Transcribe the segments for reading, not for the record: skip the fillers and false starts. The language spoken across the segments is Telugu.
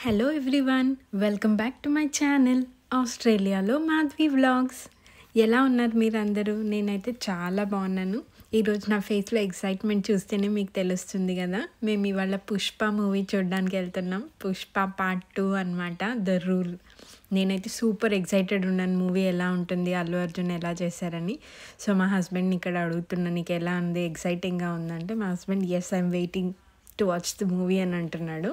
Hello everyone, welcome back to my channel ఆస్ట్రేలియాలో మాధవి వ్లాగ్స్. ఎలా ఉన్నారు మీరందరూ? నేనైతే చాలా బాగున్నాను. ఈరోజు నా ఫేస్లో ఎక్సైట్మెంట్ చూస్తేనే మీకు తెలుస్తుంది కదా. మేము ఇవాళ పుష్ప మూవీ చూడడానికి వెళ్తున్నాం. పుష్ప పార్ట్ 2 అనమాట, ద రూల్. నేనైతే సూపర్ ఎక్సైటెడ్ ఉన్నాను మూవీ ఎలా ఉంటుంది, అల్లు అర్జున్ ఎలా చేశారని. సో మా హస్బెండ్ని ఇక్కడ అడుగుతున్నాను, నీకు ఎలా ఉంది, ఎక్సైటింగ్గా ఉందంటే మా husband is I'm waiting to watch the movie అని అంటున్నాడు.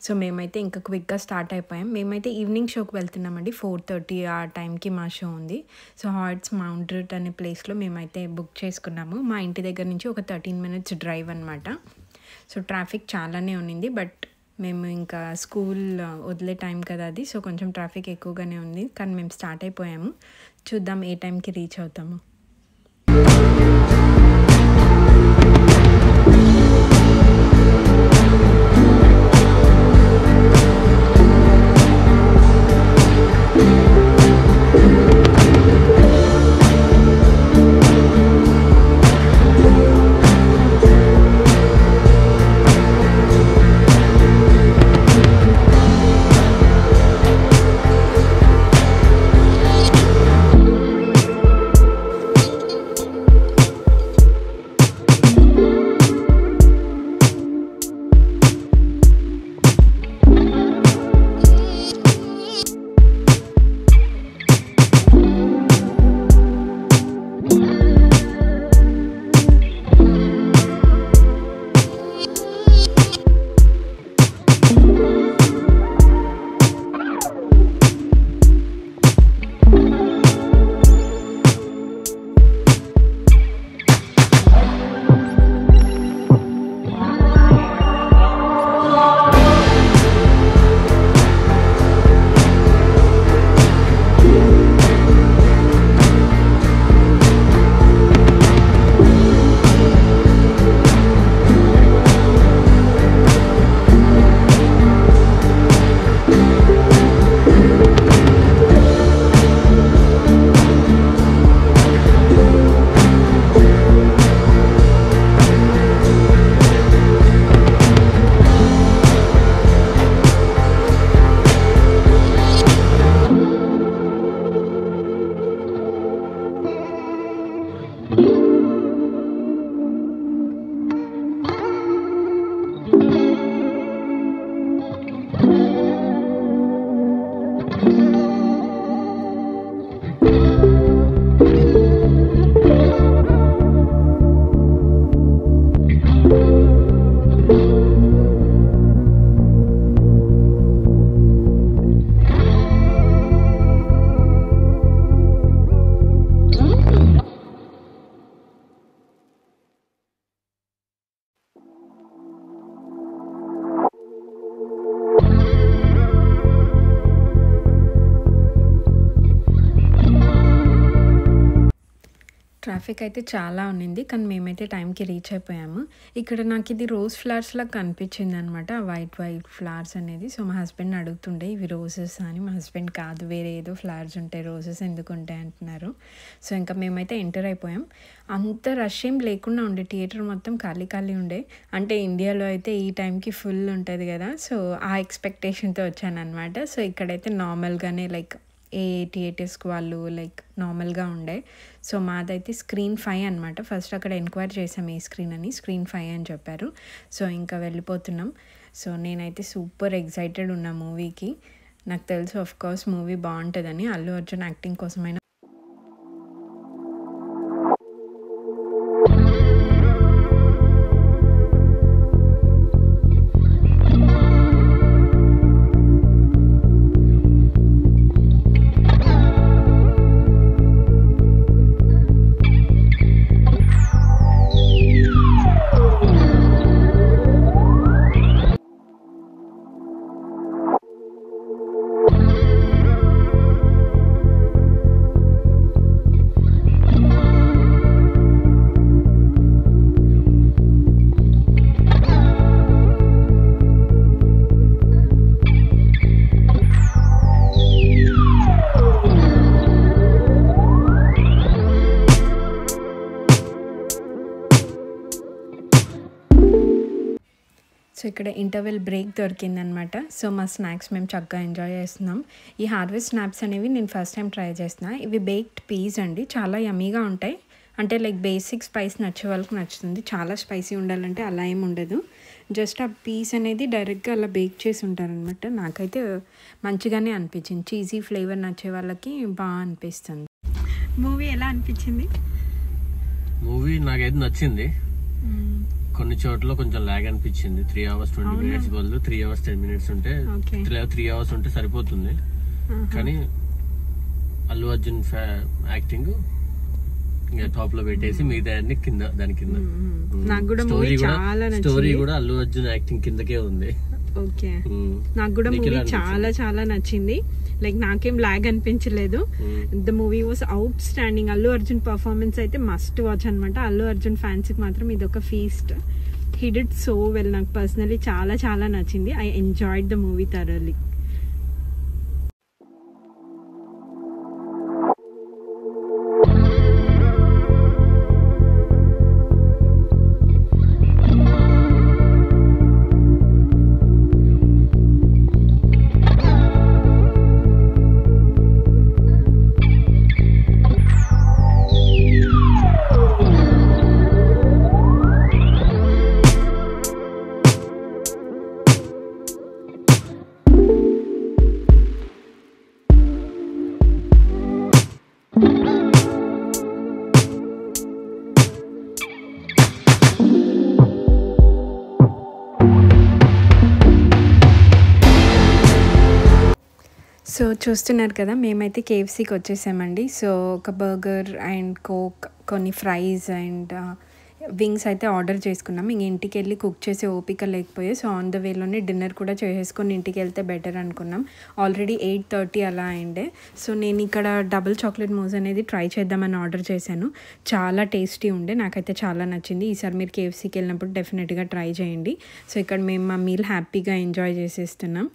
సో మేమైతే ఇంకా క్విక్గా స్టార్ట్ అయిపోయాం. మేమైతే ఈవినింగ్ షోకి వెళ్తున్నామండి. 4:30 ఆ టైంకి మా షో ఉంది. సో హార్ట్స్ మౌంట్ రూట్ అనే ప్లేస్లో మేమైతే బుక్ చేసుకున్నాము. మా ఇంటి దగ్గర నుంచి ఒక 13 minutes డ్రైవ్ అనమాట. సో ట్రాఫిక్ చాలానే ఉన్నింది, బట్ మేము ఇంకా స్కూల్ వదిలే టైం కదా అది. సో కొంచెం ట్రాఫిక్ ఎక్కువగానే ఉంది, కానీ మేము స్టార్ట్ అయిపోయాము. చూద్దాం ఏ టైంకి రీచ్ అవుతాము. ట్రాఫిక్ అయితే చాలా ఉన్నింది, కానీ మేమైతే టైంకి రీచ్ అయిపోయాము. ఇక్కడ నాకు ఇది రోజ్ ఫ్లవర్స్ లాగా కనిపించింది అనమాట, వైట్ ఫ్లవర్స్ అనేది. సో మా హస్బెండ్ని అడుగుతుండే ఇవి రోజెస్ అని. మా హస్బెండ్ కాదు, వేరే ఏదో ఫ్లవర్స్ ఉంటాయి, రోజెస్ ఎందుకు ఉంటాయి అంటున్నారు. సో ఇంకా మేమైతే ఎంటర్ అయిపోయాం. అంత రష్ ఏం లేకుండా ఉండే, థియేటర్ మొత్తం ఖాళీ ఉండే. అంటే ఇండియాలో అయితే ఈ టైంకి ఫుల్ ఉంటుంది కదా, సో ఆ ఎక్స్పెక్టేషన్తో వచ్చాను అనమాట. సో ఇక్కడైతే నార్మల్గానే లైక్ ఏ థియేటర్స్కి వాళ్ళు లైక్ నార్మల్గా ఉండే. సో మాదైతే స్క్రీన్ 5 అనమాట. ఫస్ట్ అక్కడ ఎంక్వైరీ చేసాం ఏ స్క్రీన్ అని, స్క్రీన్ 5 అని చెప్పారు. సో ఇంకా వెళ్ళిపోతున్నాం. సో నేనైతే సూపర్ ఎక్సైటెడ్ ఉన్న మూవీకి. నాకు తెలుసు ఆఫ్ కోర్స్ మూవీ బాగుంటుందని, అల్లు అర్జున్ యాక్టింగ్ కోసమైనా. ఇక్కడ ఇంటర్వెల్ బ్రేక్ దొరికిందనమాట. సో మా స్నాక్స్ మేము చక్కగా ఎంజాయ్ చేస్తున్నాం. ఈ హార్వెస్ట్ స్నాప్స్ అనేవి నేను ఫస్ట్ టైం ట్రై చేస్తున్నా. ఇవి బేక్డ్ పీస్ అండి, చాలా యమ్మీగా ఉంటాయి. అంటే లైక్ బేసిక్ స్పైస్ నచ్చే వాళ్ళకి నచ్చుతుంది, చాలా స్పైసీ ఉండాలంటే అలా ఏమి ఉండదు. జస్ట్ ఆ పీస్ అనేది డైరెక్ట్గా అలా బేక్ చేసి ఉంటారనమాట. నాకైతే మంచిగానే అనిపించింది, చీజీ ఫ్లేవర్ నచ్చే వాళ్ళకి బాగా అనిపిస్తుంది. మూవీ ఎలా అనిపించింది? మూవీ నాకైతే నచ్చింది. కొన్ని చోట్ల కొంచెం లాగ్ అనిపించింది. 3 hours 20 minutes బదులు 3 hours 10 minutes ఉంటే 3 hours ఉంటే సరిపోతుంది. కానీ అల్లు అర్జున్ యాక్టింగ్ టాప్ లో పెట్టేసి మిగతా కింద దాని కింద. స్టోరీ కూడా అల్లు అర్జున్ యాక్టింగ్ కిందకే ఉంది. ఓకే, నాకు కూడా మూవీ చాలా చాలా నచ్చింది. లైక్ నాకేం లాగ్ అనిపించలేదు. The movie was out standing. Allu Arjun performance అయితే మస్ట్ వాచ్ అనమాట. అల్లు అర్జున్ ఫ్యాన్స్ కి మాత్రం ఇది ఒక feast. He did so well. నాకు పర్సనలీ చాలా చాలా నచ్చింది. I enjoyed the movie thoroughly. So చూస్తున్నారు కదా, మేమైతే కేఎఫ్సీకి వచ్చేసామండి. సో ఒక బర్గర్ అండ్ కోక్, కొన్ని ఫ్రైస్ అండ్ వింగ్స్ అయితే ఆర్డర్ చేసుకున్నాం. ఇంక ఇంటికి వెళ్ళి కుక్ చేసే ఓపిక లేకపోయే, సో ఆన్ ద వేలోనే డిన్నర్ కూడా చేసేసుకొని ఇంటికి వెళ్తే బెటర్ అనుకున్నాం. ఆల్రెడీ 8:30 అలా అయిండే. సో నేను ఇక్కడ డబుల్ చాక్లెట్ మూజ్ అనేది ట్రై చేద్దామని ఆర్డర్ చేశాను. చాలా టేస్టీ ఉండే, నాకైతే చాలా నచ్చింది. ఈసారి మీరు కేఎఫ్సీకి వెళ్ళినప్పుడు డెఫినెట్గా ట్రై చేయండి. సో ఇక్కడ మేము మా మీల్ హ్యాపీగా ఎంజాయ్ చేసేస్తున్నాం.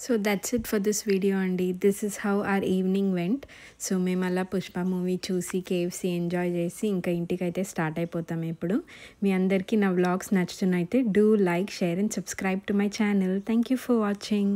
So that's it for this video అండి. This is how our evening went. So మేము అలా పుష్ప మూవీ చూసి కేఎఫ్సీ ఎంజాయ్ చేసి ఇంకా ఇంటికైతే స్టార్ట్ అయిపోతాం. ఇప్పుడు మీ అందరికీ నా వ్లాగ్స్ నచ్చుతున్నైతే do like, share and subscribe to my channel. Thank you for watching.